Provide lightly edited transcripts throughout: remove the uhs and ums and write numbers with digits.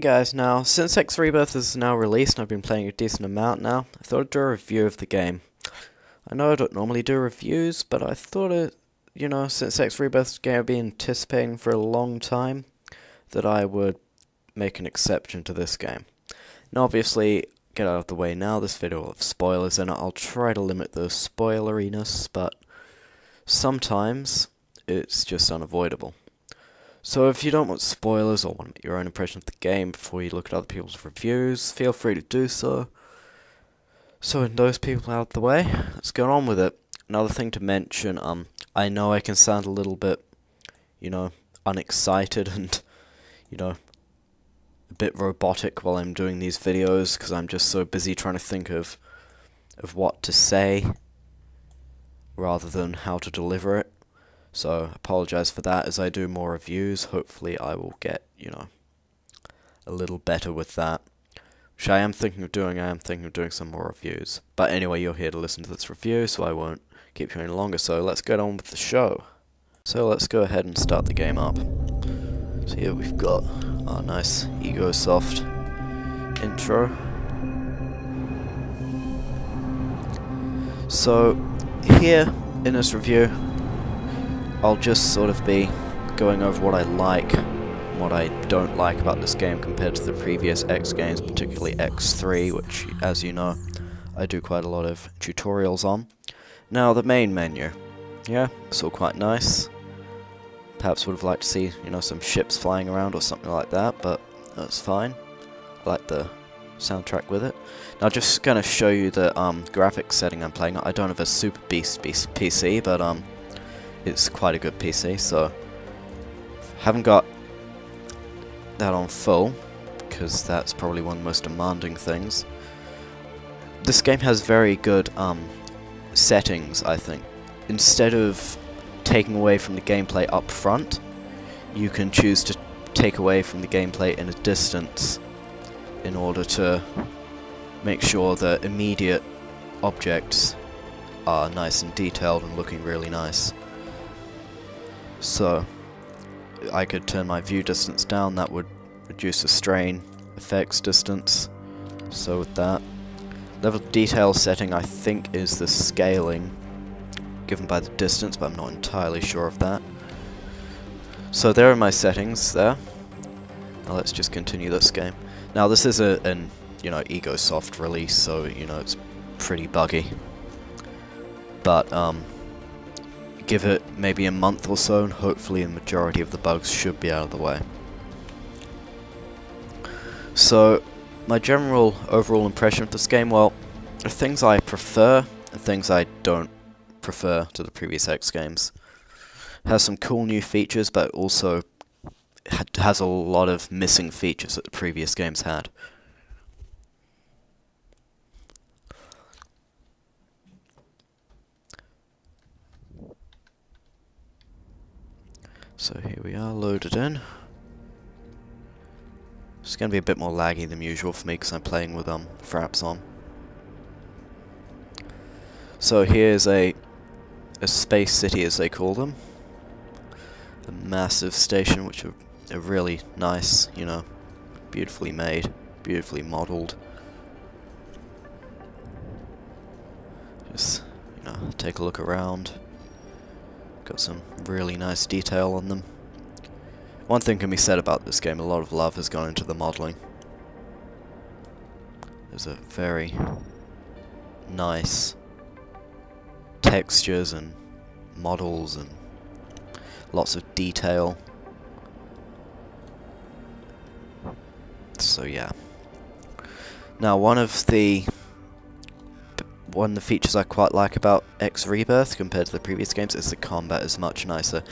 guys, now since X Rebirth is now released and I've been playing a decent amount now, I thought I'd do a review of the game. I know I don't normally do reviews, but I thought it, since X Rebirth's game I've been anticipating for a long time, that I would make an exception to this game. Now obviously, get out of the way now, this video will have spoilers in it. I'll try to limit the spoileriness, but sometimes it's just unavoidable. So if you don't want spoilers or want to make your own impression of the game before you look at other people's reviews, feel free to do so. So with those people out of the way, let's get on with it. Another thing to mention, I know I can sound a little bit, unexcited and, a bit robotic while I'm doing these videos, because I'm just so busy trying to think of what to say, rather than how to deliver it. So, apologize for that. As I do more reviews, hopefully I will get, a little better with that. Which I am thinking of doing. I am thinking of doing some more reviews. But anyway, you're here to listen to this review, so I won't keep you any longer. So, let's get on with the show. So, let's go ahead and start the game up. So here we've got our nice EgoSoft intro. So, here in this review, I'll just sort of be going over what I like and what I don't like about this game compared to the previous X games, particularly X3, which, as you know, I do quite a lot of tutorials on. Now, the main menu. Yeah, it's all quite nice. Perhaps would have liked to see, some ships flying around or something like that, but that's fine. I like the soundtrack with it. Now, just going to show you the graphics setting I'm playing. I don't have a super beast PC, but it's quite a good PC, so haven't got that on full, because that's probably one of the most demanding things. This game has very good settings, I think. Instead of taking away from the gameplay up front, you can choose to take away from the gameplay in a distance in order to make sure that immediate objects are nice and detailed and looking really nice. So, I could turn my view distance down, that would reduce the strain effects distance. So with that, level of detail setting I think is the scaling given by the distance, but I'm not entirely sure of that. So there are my settings there. Now let's just continue this game. Now this is an EgoSoft release, so it's pretty buggy. But give it maybe a month or so, and hopefully the majority of the bugs should be out of the way. So, my general overall impression of this game, well, there are things I prefer and things I don't prefer to the previous X games. It has some cool new features, but also has a lot of missing features that the previous games had. So here we are, loaded in. It's going to be a bit more laggy than usual for me because I'm playing with fraps on. So here's a space city, as they call them. A massive station, which are really nice, beautifully made, beautifully modelled. Just, take a look around. Got some really nice detail on them. One thing can be said about this game, a lot of love has gone into the modelling. There's a very nice textures and models and lots of detail. So yeah. Now one of the features I quite like about X Rebirth compared to the previous games is the combat is much nicer.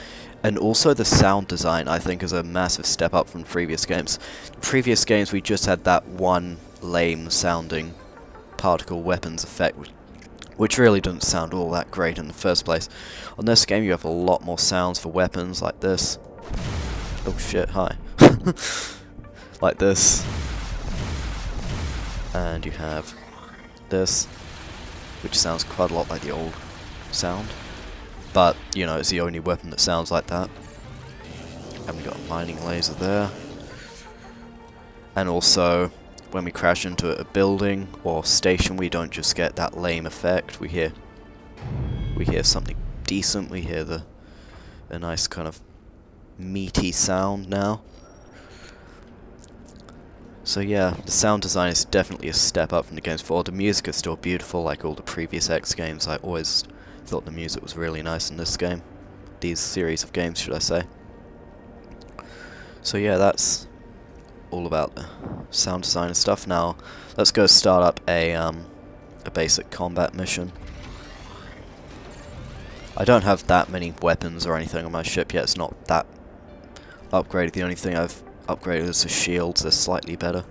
And also the sound design, I think, is a massive step up from previous games. Previous games we just had that one lame sounding particle weapons effect, which really doesn't sound all that great in the first place. On this game you have a lot more sounds for weapons like this. Oh shit, hi. Like this. And you have this, which sounds quite a lot like the old sound. But, it's the only weapon that sounds like that. And we got a mining laser there. And also, when we crash into a building or station, we don't just get that lame effect. We hear something decent. We hear a nice kind of meaty sound now. So yeah, the sound design is definitely a step up from the games before. The music is still beautiful, like all the previous X games. I always thought the music was really nice in this game. These series of games, should I say. So yeah, that's all about the sound design and stuff. Now, let's go start up a basic combat mission. I don't have that many weapons or anything on my ship yet. It's not that upgraded. The only thing I've upgraded is the shields. They're slightly better.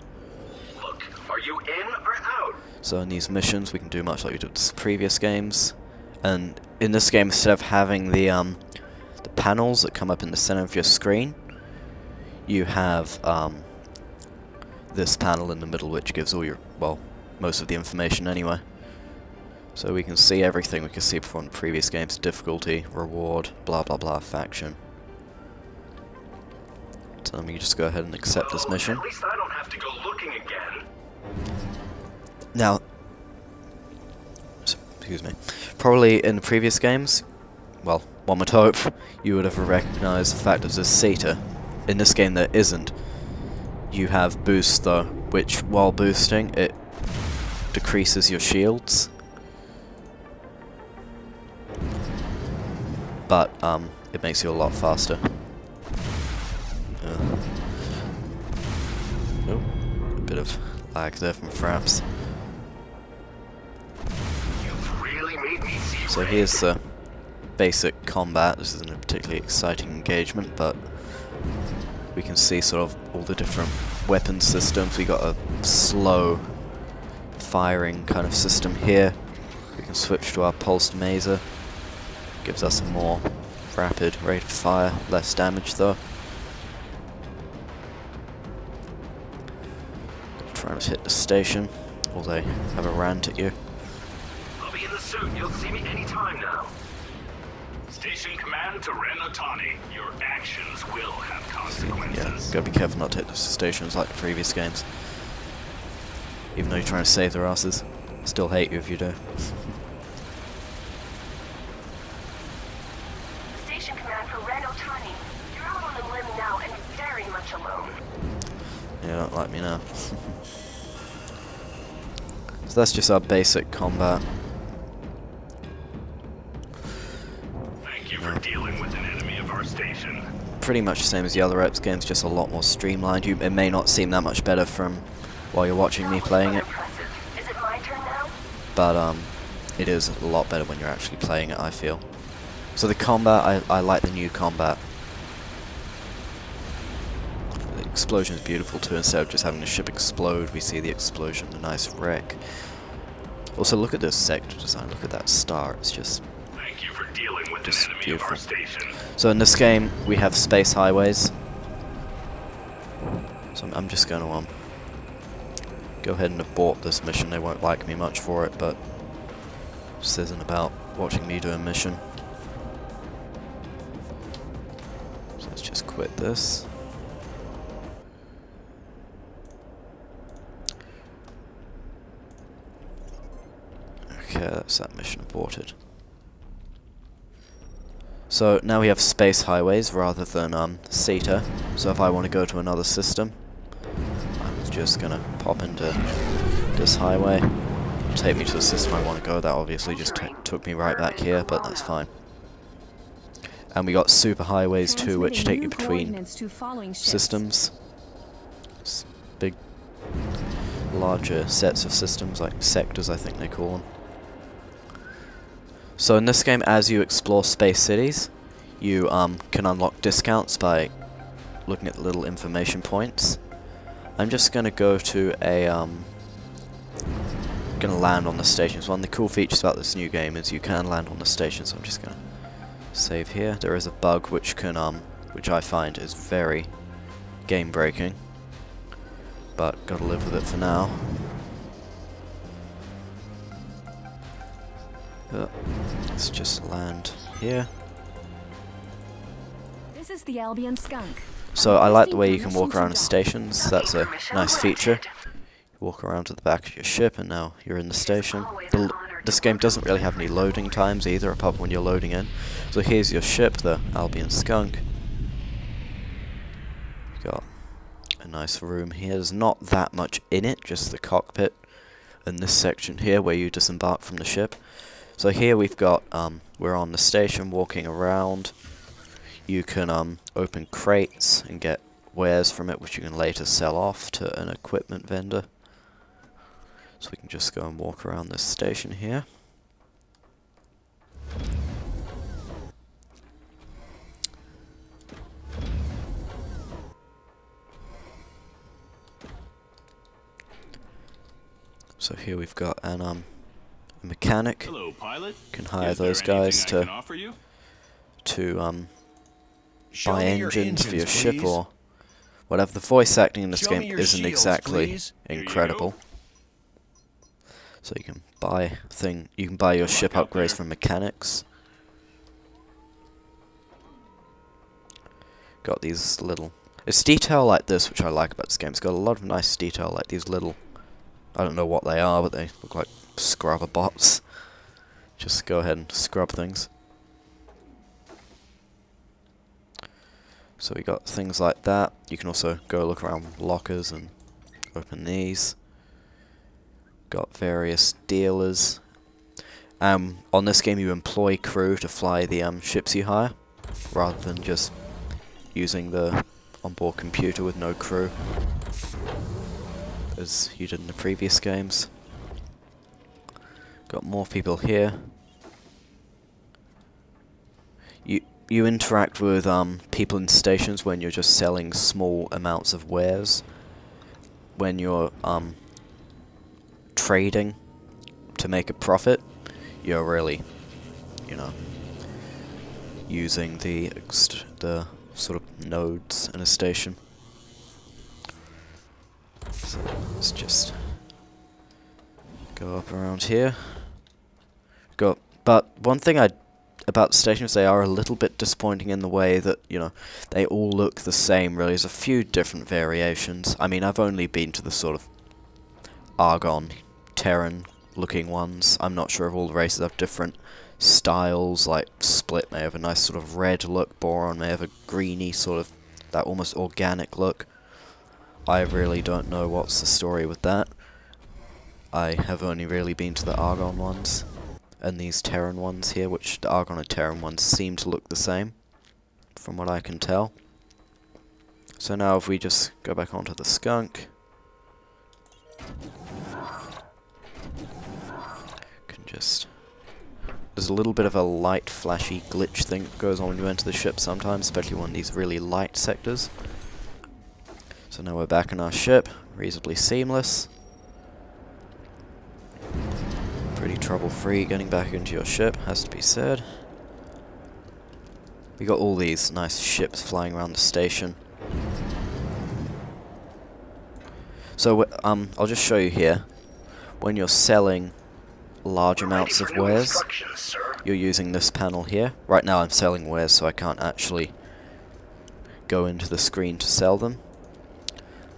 Look, are you in or out? So in these missions, we can do much like we did with previous games. And in this game, instead of having the panels that come up in the center of your screen, you have this panel in the middle, which gives all your, well, most of the information anyway. So we can see everything we could see before in the previous games: difficulty, reward, blah blah blah, faction. So let me just go ahead and accept this mission. At least I don't have to go looking again. Now, excuse me, probably in the previous games, well, one would hope, you would have recognized the fact that there's a Zeta. In this game there isn't. You have boost though, which while boosting, it decreases your shields. But it makes you a lot faster. Oh, a bit of lag there from Fraps. So here's the basic combat. This isn't a particularly exciting engagement, but we can see sort of all the different weapon systems. We got a slow firing kind of system here. We can switch to our pulsed maser. Gives us a more rapid rate of fire, less damage though. Trying to hit the station, or they have a rant at you. I'll be in the suit. You'll see me anytime now. Station command to Nanopizza. Your actions will have consequences. Yeah, gotta be careful not to hit the stations like the previous games. Even though you're trying to save their asses. Still hate you if you do. Station command for Nanopizza. You're out on a limb now and very much alone. Yeah, don't like me now. So that's just our basic combat. Thank you for dealing with an enemy of our station. Pretty much the same as the other X games, just a lot more streamlined. It may not seem that much better from while you're watching me playing it. Is it my turn now? But it is a lot better when you're actually playing it, I feel. So the combat, I like the new combat. The explosion is beautiful too. Instead of just having the ship explode, we see the explosion, the nice wreck. Also, look at this sector design. Look at that star. It's just Thank you for dealing with just an enemy beautiful. of our station. So in this game, we have space highways. So I'm just going to go ahead and abort this mission. They won't like me much for it, but this isn't about watching me do a mission. So let's just quit this. Okay, that's that mission aborted. So now we have space highways rather than Zeta. So if I want to go to another system, I'm just gonna pop into this highway. It'll take me to the system I want to go. That obviously just took me right back here, but that's fine. And we got super highways too, which take you between systems. It's big, larger sets of systems, like sectors I think they call them. So in this game, as you explore space cities, you can unlock discounts by looking at the little information points. I'm just going to go to a going to land on the stations. One of the cool features about this new game is you can land on the station, so I'm just going to save here. There is a bug which can which I find is very game breaking, but gotta live with it for now. Let's just land here. This is the Albion Skunk. So I like the way you can walk around the stations. That's a nice feature. You walk around to the back of your ship and now you're in the station. This game doesn't really have any loading times either, apart from when you're loading in. So here's your ship, the Albion Skunk. You've got a nice room here. There's not that much in it, just the cockpit and this section here where you disembark from the ship. So here we've got, we're on the station walking around. You can open crates and get wares from it, which you can later sell off to an equipment vendor. So we can just go and walk around this station here. So here we've got an a mechanic. Hello, pilot. Can hire those guys to buy engines for your ship or whatever. The voice acting in this game isn't exactly incredible. So you can buy your ship upgrades from mechanics. Got these little, it's detail like this which I like about this game. It's got a lot of nice detail, like these little, I don't know what they are, but they look like scrubber bots. Just go ahead and scrub things. So we got things like that. You can also go look around lockers and open these. Got various dealers. On this game you employ crew to fly the ships you hire, rather than just using the onboard computer with no crew, as you did in the previous games. Got more people here. You interact with people in stations when you're just selling small amounts of wares. When you're trading to make a profit, you're really, you know, using the sort of nodes in a station. So let's just go up around here. But one thing about the stations, they are a little bit disappointing in the way that, you know, they all look the same really. There's a few different variations. I mean, I've only been to the sort of Argon, Terran looking ones. I'm not sure if all the races have different styles, like Split may have a nice sort of red look, Boron may have a greeny sort of, that almost organic look. I really don't know what's the story with that. I have only really been to the Argon ones, and these Terran ones here, which the Argon and Terran ones seem to look the same, from what I can tell. So now if we just go back onto the Skunk, can just, there's a little bit of a light flashy glitch thing that goes on when you enter the ship sometimes, especially one of these really light sectors. So now we're back in our ship, reasonably seamless. Pretty trouble-free getting back into your ship, has to be said. We got all these nice ships flying around the station. So I'll just show you here. When you're selling large amounts of wares, you're using this panel here. Right now I'm selling wares, so I can't actually go into the screen to sell them.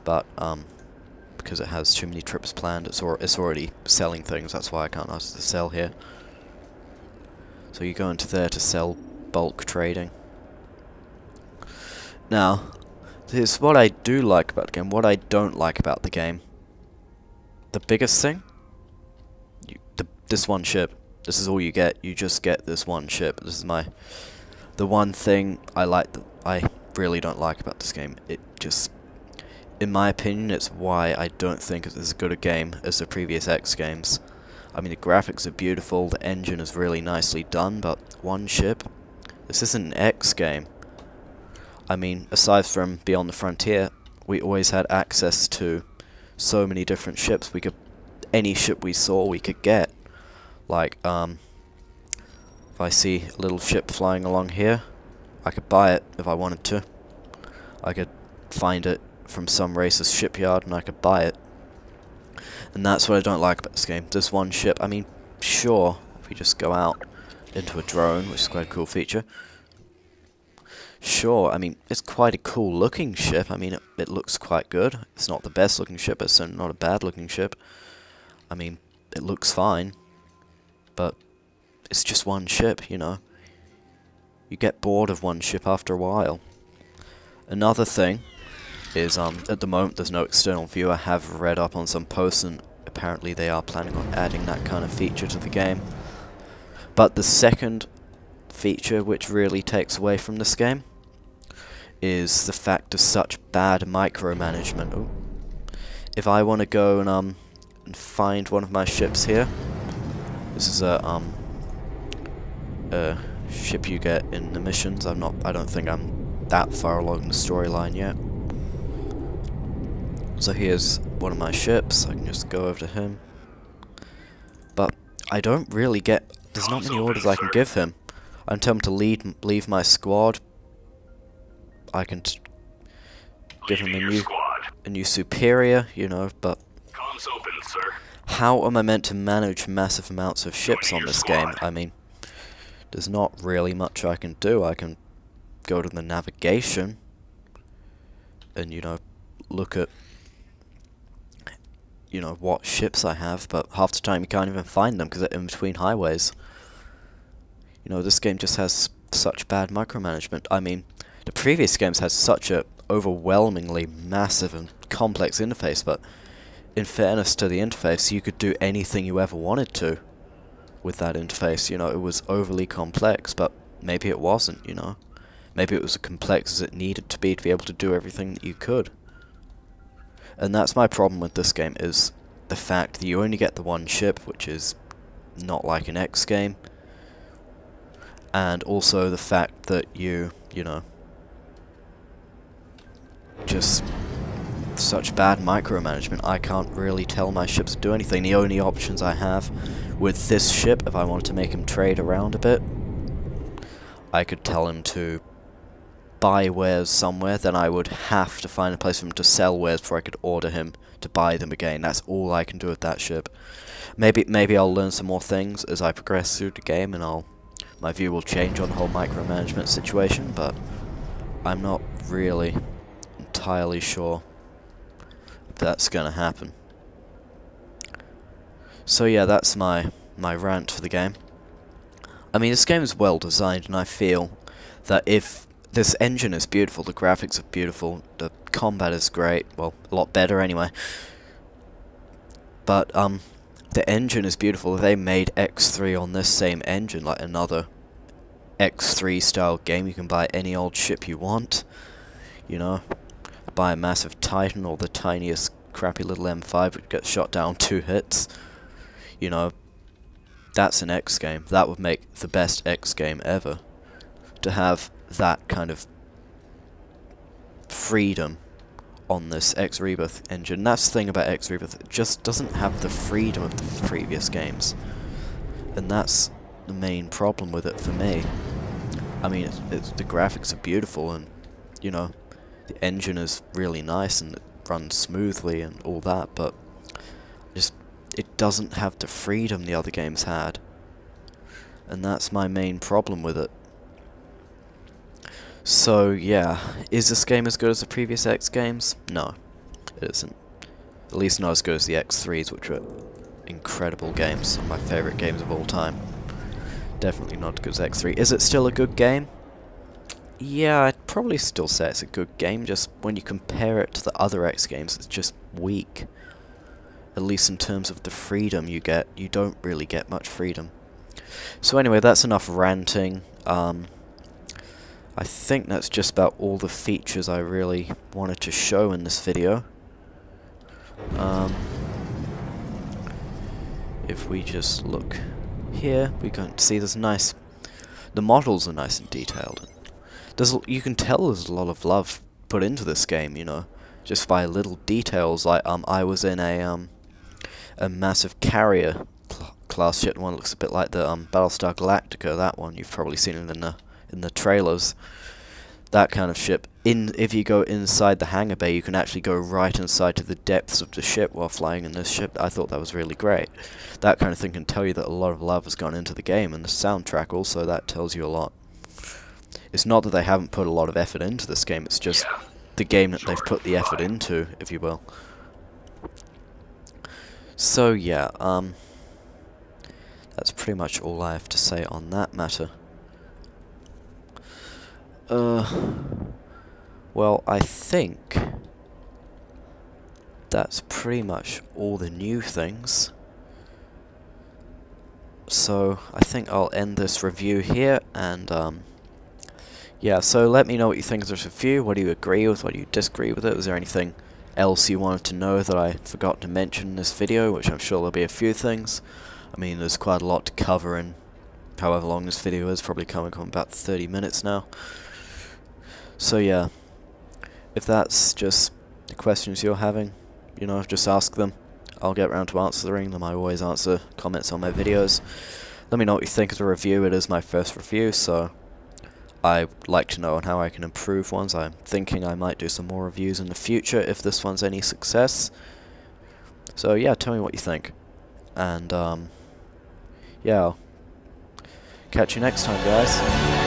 But because it has too many trips planned, it's already selling things, that's why I can't ask to sell here. So you go into there to sell bulk trading. Now, here's what I do like about the game, what I don't like about the game. The biggest thing, this one ship. This is all you get. You just get this one ship. This is the one thing I really don't like about this game. It just, in my opinion, it's why I don't think it's as good a game as the previous X games. I mean, the graphics are beautiful, the engine is really nicely done, but one ship? This isn't an X game. I mean, aside from Beyond the Frontier, we always had access to so many different ships. Any ship we saw, we could get. Like, if I see a little ship flying along here, I could buy it if I wanted to. I could find it from some racer's shipyard and I could buy it. And that's what I don't like about this game. This one ship, I mean, sure, if we just go out into a drone, which is quite a cool feature. sure, I mean, it's quite a cool looking ship. I mean, it looks quite good. It's not the best looking ship, but it's certainly not a bad looking ship. I mean, it looks fine, but it's just one ship, you know. You get bored of one ship after a while. Another thing is, at the moment there's no external view. I have read up on some posts, and apparently they are planning on adding that kind of feature to the game. But the second feature which really takes away from this game is the fact of such bad micromanagement. Ooh. If I want to go and find one of my ships here, this is a ship you get in the missions. I don't think I'm that far along the storyline yet. So here's one of my ships. I can just go over to him. But I don't really get... There's not many orders I can give him. I can tell him to leave my squad. I can give him a new superior, you know, but... Comms open, sir. How am I meant to manage massive amounts of ships on this game? I mean, there's not really much I can do. I can go to the navigation and, you know, look at, you know, what ships I have, but half the time you can't even find them because they're in between highways. You know, this game just has such bad micromanagement. I mean, the previous games had such a overwhelmingly massive and complex interface, but in fairness to the interface, you could do anything you ever wanted to with that interface. You know, it was overly complex, but maybe it wasn't, you know. Maybe it was as complex as it needed to be able to do everything that you could. And that's my problem with this game, is the fact that you only get the one ship, which is not like an X game, and also the fact that you know, just such bad micromanagement. I can't really tell my ships to do anything. The only options I have with this ship, if I wanted to make him trade around a bit, I could tell him to buy wares somewhere, then I would have to find a place for him to sell wares before I could order him to buy them again. That's all I can do with that ship. Maybe I'll learn some more things as I progress through the game, and my view will change on the whole micromanagement situation, but I'm not really entirely sure if that's gonna happen. So yeah, that's my rant for the game. I mean, this game is well designed, and I feel that if this engine is beautiful, the graphics are beautiful, the combat is great, well, a lot better anyway, but the engine is beautiful. They made X3 on this same engine, like another X3 style game. You can buy any old ship you want, you know, buy a massive Titan or the tiniest crappy little M5 which gets shot down 2 hits, you know. That's an X game. That would make the best X game ever, to have that kind of freedom on this X Rebirth engine. That's the thing about X Rebirth, it just doesn't have the freedom of the previous games, and that's the main problem with it for me. I mean, the graphics are beautiful, and, you know, the engine is really nice and it runs smoothly and all that, but just it doesn't have the freedom the other games had, and that's my main problem with it. So yeah, is this game as good as the previous X games? No, it isn't. At least not as good as the X3s, which were incredible games, some of my favourite games of all time. Definitely not as good as X3. Is it still a good game? Yeah, I'd probably still say it's a good game, just when you compare it to the other X games, it's just weak. At least in terms of the freedom you get, you don't really get much freedom. So anyway, that's enough ranting. I think that's just about all the features I really wanted to show in this video. If we just look here, we can see there's nice... The models are nice and detailed. You can tell there's a lot of love put into this game, you know, just by little details. Like I was in a massive carrier class ship. One looks a bit like the Battlestar Galactica. That one you've probably seen it in the trailers. That kind of ship. If you go inside the hangar bay, you can actually go right inside to the depths of the ship while flying in this ship. I thought that was really great. That kind of thing can tell you that a lot of love has gone into the game, and the soundtrack also, that tells you a lot. It's not that they haven't put a lot of effort into this game, it's just the game that they've put the effort into, if you will. So yeah, that's pretty much all I have to say on that matter. Well, I think that's pretty much all the new things. So I think I'll end this review here, and yeah, so let me know what you think of this review. What do you agree with? What do you disagree with it? Was there anything else you wanted to know that I forgot to mention in this video, which I'm sure there'll be a few things. I mean, there's quite a lot to cover in however long this video is, probably coming on about 30 minutes now. So yeah, if that's just the questions you're having, you know, just ask them. I'll get around to answering them. I always answer comments on my videos. Let me know what you think of the review. It is my first review, so I'd like to know on how I can improve ones. I'm thinking I might do some more reviews in the future if this one's any success. So yeah, tell me what you think. And yeah, I'll catch you next time, guys.